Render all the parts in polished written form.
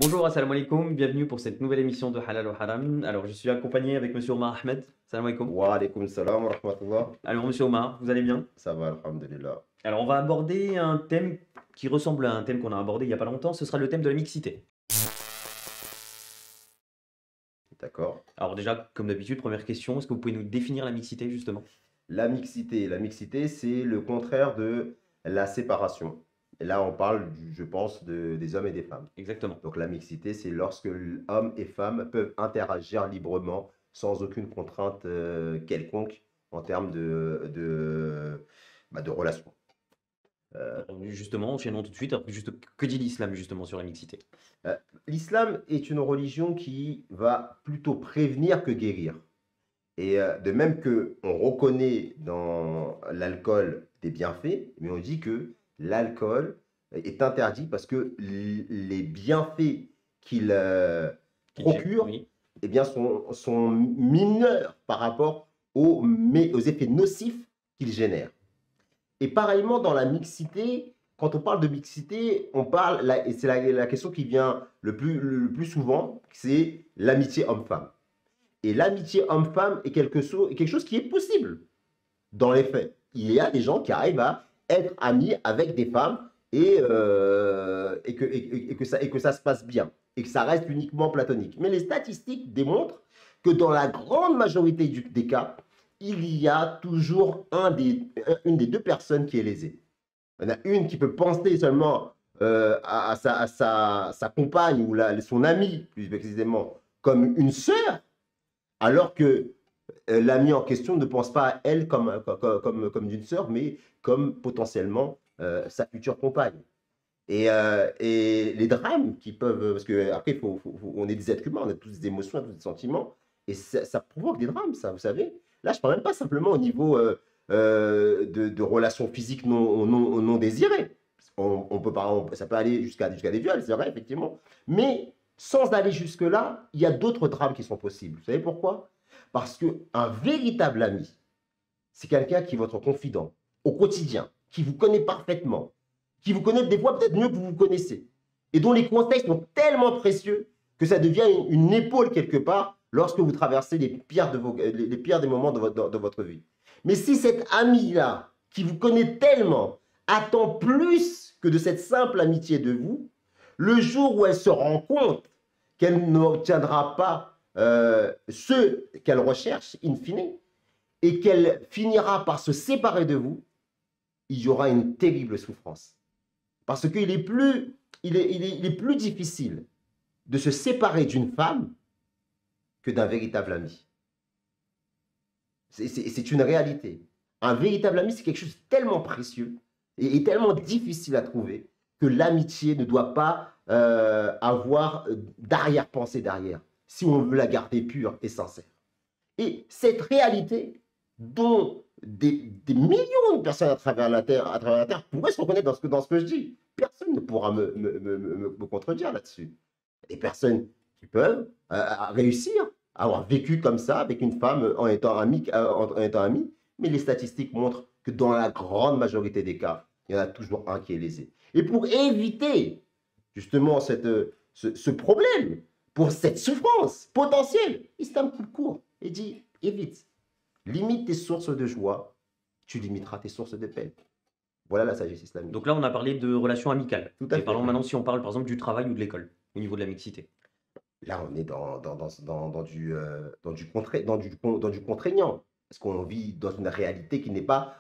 Bonjour, assalamu alaikum, bienvenue pour cette nouvelle émission de Halal ou Haram. Alors, je suis accompagné avec Monsieur Omar Ahmed. Salam alaikum. Wa alaykoum salam wa rahmatullah. Alors, Monsieur Omar, vous allez bien? Ça va, alhamdulillah. Alors, on va aborder un thème qui ressemble à un thème qu'on a abordé il n'y a pas longtemps. Ce sera le thème de la mixité. D'accord. Alors, déjà, comme d'habitude, première question, est-ce que vous pouvez nous définir la mixité, justement? La mixité, c'est le contraire de la séparation. Et là, on parle, je pense, des hommes et des femmes. Exactement. Donc, la mixité, c'est lorsque hommes et femmes peuvent interagir librement, sans aucune contrainte quelconque en termes de relations. Alors, justement, enchaînons tout de suite. Après, juste, que dit l'islam, justement, sur la mixité? Euh, L'islam est une religion qui va plutôt prévenir que guérir. Et de même que on reconnaît dans l'alcool des bienfaits, mais on dit que l'alcool est interdit parce que les bienfaits qu'il procure, Oui, eh bien, sont mineurs par rapport aux effets nocifs qu'il génère. Et pareillement dans la mixité, quand on parle de mixité, on parle, et c'est la question qui vient le plus souvent, c'est l'amitié homme-femme. Et l'amitié homme-femme est quelque chose qui est possible dans les faits. Il y a des gens qui arrivent à être amis avec des femmes et que ça se passe bien et que ça reste uniquement platonique. Mais les statistiques démontrent que dans la grande majorité des cas, il y a toujours une des deux personnes qui est lésée. Il y en a une qui peut penser seulement à sa compagne ou son amie, plus précisément, comme une sœur, alors que l'ami en question ne pense pas à elle comme d'une sœur, mais comme potentiellement sa future compagne. Et les drames qui peuvent, parce qu'après, on est des êtres humains, on a tous des émotions, on a tous des sentiments, et ça provoque des drames, ça, vous savez. Là, je ne parle même pas simplement au niveau de relations physiques non désirées. Ça peut aller jusqu'à des viols, c'est vrai, effectivement. Mais sans aller jusque-là, il y a d'autres drames qui sont possibles. Vous savez pourquoi? Parce qu'un véritable ami, c'est quelqu'un qui est votre confident au quotidien, qui vous connaît parfaitement, qui vous connaît des fois peut-être mieux que vous vous connaissez, et dont les conseils sont tellement précieux que ça devient une épaule quelque part lorsque vous traversez les pires des moments de votre vie. Mais si cet ami-là, qui vous connaît tellement, attend plus que de cette simple amitié de vous, le jour où elle se rend compte qu'elle n'obtiendra pas ce qu'elle recherche, in fine, et qu'elle finira par se séparer de vous, il y aura une terrible souffrance. Parce qu'il est plus difficile de se séparer d'une femme que d'un véritable ami. C'est une réalité. Un véritable ami, c'est quelque chose de tellement précieux et tellement difficile à trouver que l'amitié ne doit pas avoir d'arrière-pensée derrière, si on veut la garder pure et sincère. Et cette réalité dont des millions de personnes à travers la Terre pourraient se reconnaître dans ce que je dis, personne ne pourra me contredire là-dessus. Des personnes qui peuvent réussir à avoir vécu comme ça avec une femme en étant amis, mais les statistiques montrent que dans la grande majorité des cas, il y en a toujours un qui est lésé. Et pour éviter justement ce problème, pour cette souffrance potentielle, l'islam coupe court et dit évite, limite tes sources de joie, tu limiteras tes sources de peine. Voilà la sagesse islamique. Donc là, on a parlé de relations amicales. Tout à Et fait. parlons maintenant si on parle, par exemple, du travail ou de l'école, au niveau de la mixité. Là, on est dans du contraignant. Parce qu'on vit dans une réalité qui n'est pas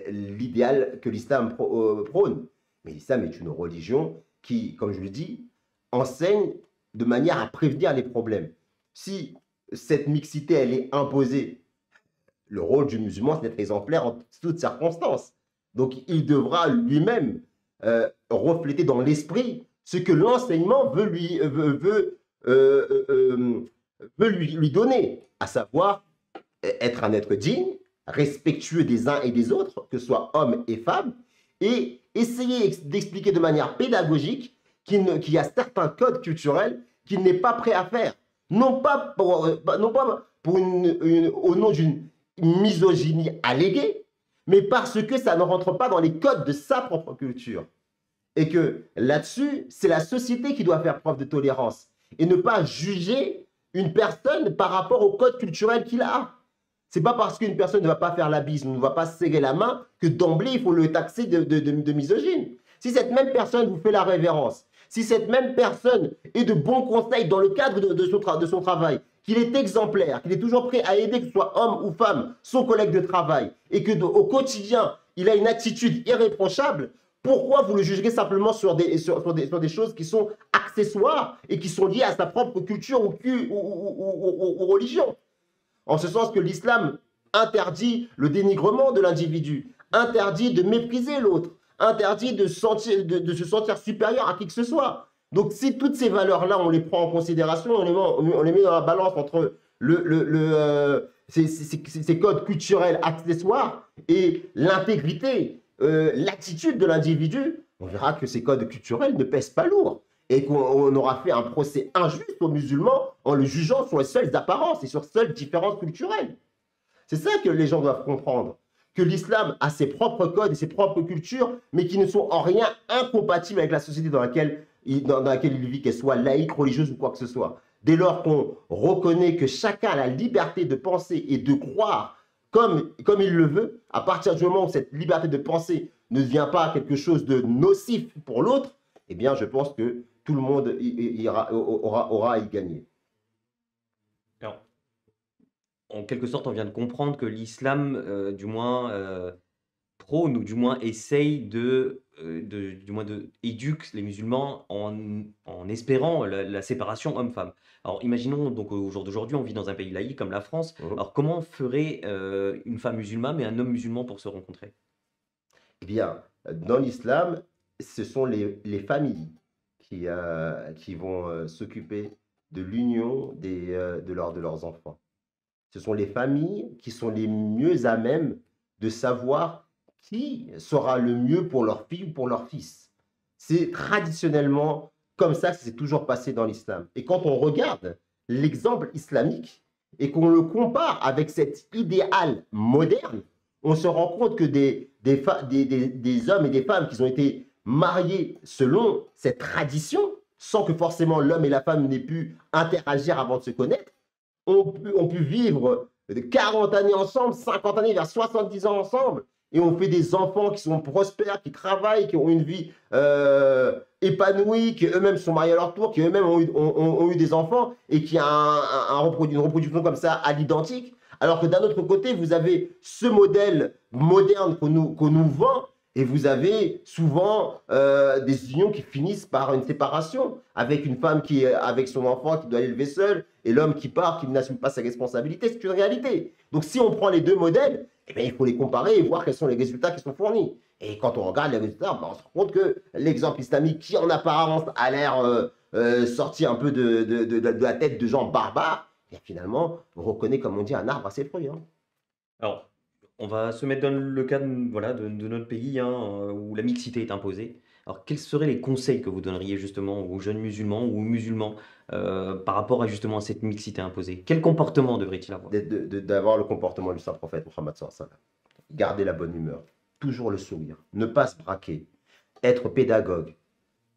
l'idéal que l'islam prône. Mais l'islam est une religion qui, comme je le dis, enseigne de manière à prévenir les problèmes. Si cette mixité, elle est imposée, le rôle du musulman, c'est d'être exemplaire en toutes circonstances. Donc, il devra lui-même refléter dans l'esprit ce que l'enseignement veut lui donner, à savoir être un être digne, respectueux des uns et des autres, que ce soit hommes et femmes, et essayer d'expliquer de manière pédagogique qu'il y a certains codes culturels qu'il n'est pas prêt à faire. Non pas au nom d'une misogynie alléguée, mais parce que ça ne rentre pas dans les codes de sa propre culture. Et que là-dessus, c'est la société qui doit faire preuve de tolérance et ne pas juger une personne par rapport au code culturel qu'il a. C'est pas parce qu'une personne ne va pas faire la bise ou ne va pas se serrer la main que d'emblée, il faut le taxer de misogyne. Si cette même personne vous fait la révérence, si cette même personne est de bons conseils dans le cadre de son travail, qu'il est exemplaire, qu'il est toujours prêt à aider, que ce soit homme ou femme, son collègue de travail, et qu'au quotidien, il a une attitude irréprochable, pourquoi vous le jugerez simplement sur des choses qui sont accessoires et qui sont liées à sa propre culture ou religion? En ce sens que l'islam interdit le dénigrement de l'individu, interdit de mépriser l'autre, interdit de se sentir supérieur à qui que ce soit. Donc si toutes ces valeurs-là, on les prend en considération, on les met dans la balance entre ces codes culturels accessoires et l'intégrité, l'attitude de l'individu, on verra que ces codes culturels ne pèsent pas lourd et qu'on aura fait un procès injuste aux musulmans en le jugeant sur les seules apparences et sur les seules différences culturelles. C'est ça que les gens doivent comprendre, que l'islam a ses propres codes et ses propres cultures, mais qui ne sont en rien incompatibles avec la société dans laquelle il vit, qu'elle soit laïque, religieuse ou quoi que ce soit. Dès lors qu'on reconnaît que chacun a la liberté de penser et de croire comme il le veut, à partir du moment où cette liberté de penser ne devient pas quelque chose de nocif pour l'autre, eh bien, je pense que tout le monde aura à y gagner. Alors, en quelque sorte, on vient de comprendre que l'islam, du moins, prône ou du moins essaye du moins éduque les musulmans en espérant la séparation homme-femme. Alors imaginons donc au jour d'aujourd'hui, on vit dans un pays laïque comme la France. Alors comment ferait une femme musulmane et un homme musulman pour se rencontrer? Eh bien, dans l'islam, ce sont les familles qui vont s'occuper de l'union de leurs enfants. Ce sont les familles qui sont les mieux à même de savoir qui sera le mieux pour leur fille ou pour leur fils. C'est traditionnellement comme ça que c'est toujours passé dans l'islam. Et quand on regarde l'exemple islamique et qu'on le compare avec cet idéal moderne, on se rend compte que des hommes et des femmes qui ont été mariés selon cette tradition, sans que forcément l'homme et la femme n'aient pu interagir avant de se connaître, ont pu vivre 40 années ensemble, 50 années, vers 70 ans ensemble, et on fait des enfants qui sont prospères, qui travaillent, qui ont une vie épanouie, qui eux-mêmes sont mariés à leur tour, qui eux-mêmes ont eu des enfants, et qui a une reproduction comme ça à l'identique. Alors que d'un autre côté, vous avez ce modèle moderne qu'on nous vend, et vous avez souvent des unions qui finissent par une séparation, avec une femme qui est avec son enfant, qui doit l'élever seule, et l'homme qui part, qui n'assume pas ses responsabilités. C'est une réalité. Donc si on prend les deux modèles, eh bien, il faut les comparer et voir quels sont les résultats qui sont fournis. Et quand on regarde les résultats, ben, on se rend compte que l'exemple islamique, qui en apparence a l'air sorti un peu de la tête de gens barbares, et finalement, on reconnaît, comme on dit, un arbre à ses fruits. Hein. Alors, on va se mettre dans le cas voilà, de notre pays où la mixité est imposée. Alors, quels seraient les conseils que vous donneriez justement aux jeunes musulmans ou aux musulmans par rapport à justement à cette mixité imposée? Quel comportement devrait-il avoir? D'avoir le comportement du Saint-Prophète Mohammed sallallahu alayhi wa sallam. Garder la bonne humeur, toujours le sourire, ne pas se braquer, être pédagogue,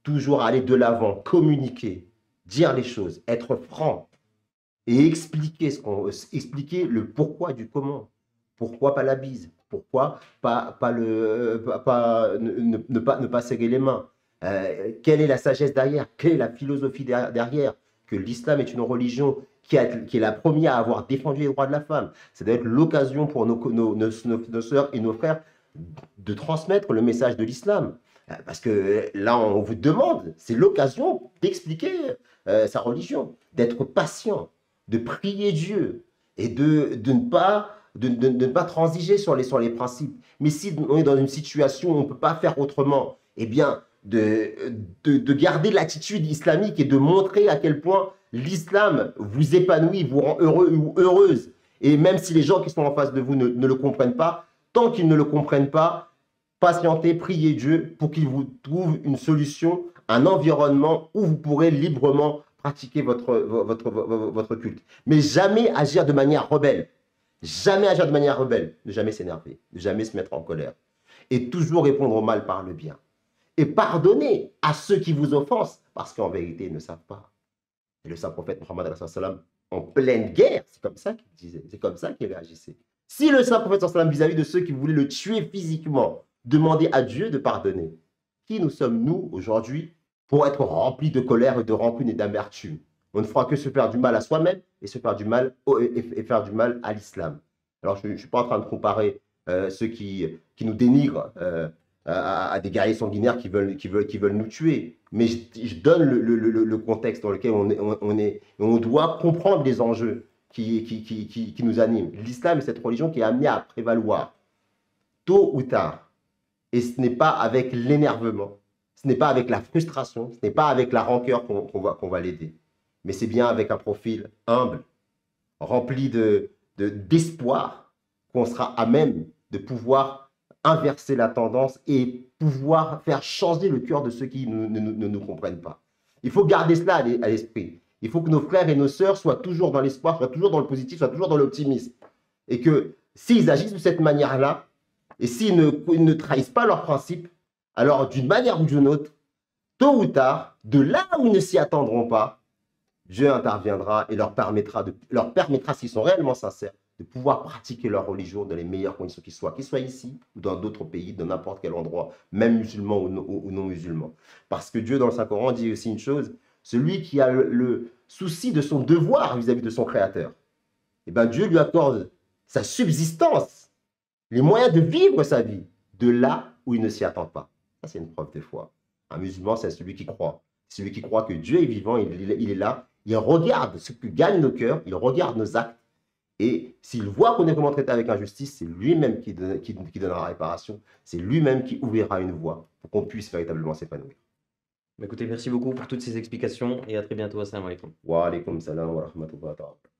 toujours aller de l'avant, communiquer, dire les choses, être franc et expliquer le pourquoi du comment. Pourquoi pas la bise? Pourquoi ne pas serrer les mains? Quelle est la sagesse derrière? Quelle est la philosophie derrière? Que l'islam est une religion qui est la première à avoir défendu les droits de la femme. Ça doit être l'occasion pour nos sœurs et nos frères de transmettre le message de l'islam. Parce que là, on vous demande, c'est l'occasion d'expliquer sa religion, d'être patient, de prier Dieu et de ne pas transiger sur les principes. Mais si on est dans une situation où on ne peut pas faire autrement, eh bien, de garder l'attitude islamique et de montrer à quel point l'islam vous épanouit, vous rend heureux ou heureuse. Et même si les gens qui sont en face de vous ne le comprennent pas, tant qu'ils ne le comprennent pas, patientez, priez Dieu pour qu'il vous trouve une solution, un environnement où vous pourrez librement pratiquer votre culte. Mais jamais agir de manière rebelle. Jamais agir de manière rebelle. Ne jamais s'énerver. Ne jamais se mettre en colère. Et toujours répondre au mal par le bien. et pardonnez à ceux qui vous offensent, parce qu'en vérité, ils ne savent pas. Et le saint prophète Mohammed en pleine guerre, c'est comme ça qu'il disait, c'est comme ça qu'il réagissait. Si le saint prophète vis-à-vis de ceux qui voulaient le tuer physiquement, demandait à Dieu de pardonner, qui nous sommes nous aujourd'hui pour être remplis de colère et de rancune et d'amertume? On ne fera que se faire du mal à soi-même et se faire du mal et faire du mal à l'islam. Alors je ne suis pas en train de comparer ceux qui nous dénigrent à des guerriers sanguinaires qui veulent nous tuer. Mais je donne le contexte dans lequel on est. On doit comprendre les enjeux qui nous animent. L'islam est cette religion qui est amenée à prévaloir, tôt ou tard. Et ce n'est pas avec l'énervement, ce n'est pas avec la frustration, ce n'est pas avec la rancœur qu'on va l'aider. Mais c'est bien avec un profil humble, rempli d'espoir, qu'on sera à même de pouvoir inverser la tendance et pouvoir faire changer le cœur de ceux qui ne nous comprennent pas. Il faut garder cela à l'esprit. Il faut que nos frères et nos sœurs soient toujours dans l'espoir, soient toujours dans le positif, soient toujours dans l'optimisme. Et que s'ils agissent de cette manière-là, et s'ils ne trahissent pas leurs principes, alors d'une manière ou d'une autre, tôt ou tard, de là où ils ne s'y attendront pas, Dieu interviendra et leur permettra, s'ils sont réellement sincères, de pouvoir pratiquer leur religion dans les meilleures conditions qu'ils soient ici ou dans d'autres pays, dans n'importe quel endroit, même musulmans ou non musulmans. Parce que Dieu, dans le Saint-Coran, dit aussi une chose, celui qui a le souci de son devoir vis-à-vis de son Créateur, eh bien Dieu lui accorde sa subsistance, les moyens de vivre sa vie, de là où il ne s'y attend pas. Ça, c'est une preuve de foi. Un musulman, c'est celui qui croit. Celui qui croit que Dieu est vivant, il est là, il regarde ce que gagnent nos cœurs, il regarde nos actes, et s'il voit qu'on est comment traité avec injustice, c'est lui-même qui donnera réparation, c'est lui-même qui ouvrira une voie pour qu'on puisse véritablement s'épanouir. Écoutez, merci beaucoup pour toutes ces explications et à très bientôt. Assalamu alaikum. Wa alaikum salam wa rahmatullahi wa barakatuh.